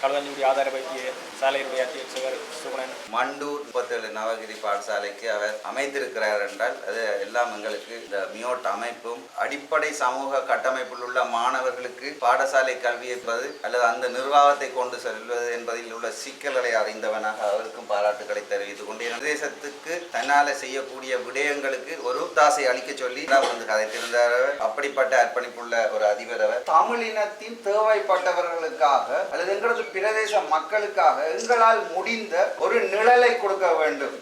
களுவாஞ்சிக்குடி ஆதார வைத்திய சாலையினுடைய அத்தியட்சகர் சுகுணன். மண்டூர் 37 நவகிரி பாடசாலைக்கு அவர் அமைத்திருக்கிறார் என்றால் அது எல்லாம் எங்களுக்கு இந்த மியோட் அமைப்பும் அடிப்படை சமூக கட்டமைப்பில் உள்ள மாணவர்களுக்கு பாடசாலை கல்வி என்பது அல்லது அந்த நிர்வாகத்தை கொண்டு செல்வது என்பதில் உள்ள சிக்கல்களை அறிந்தவனாக அவருக்கும் பாராட்டுகளை தெரிவித்துக் கொண்டு பிரதேசத்துக்கு தன்னால செய்யக்கூடிய விடயங்களுக்கு ஒரு தாசை அளிக்க சொல்லி வந்து கதைத்திருந்தார். அப்படிப்பட்ட அர்ப்பணிப்புள்ள ஒரு அதிபர் அவர். தமிழினத்தின் தேவைப்பட்டவர்களுக்காக அல்லது எங்களது பிரதேச மக்களுக்காக எங்களால் முடிந்த ஒரு நிழலை கொடுக்க வேண்டும்.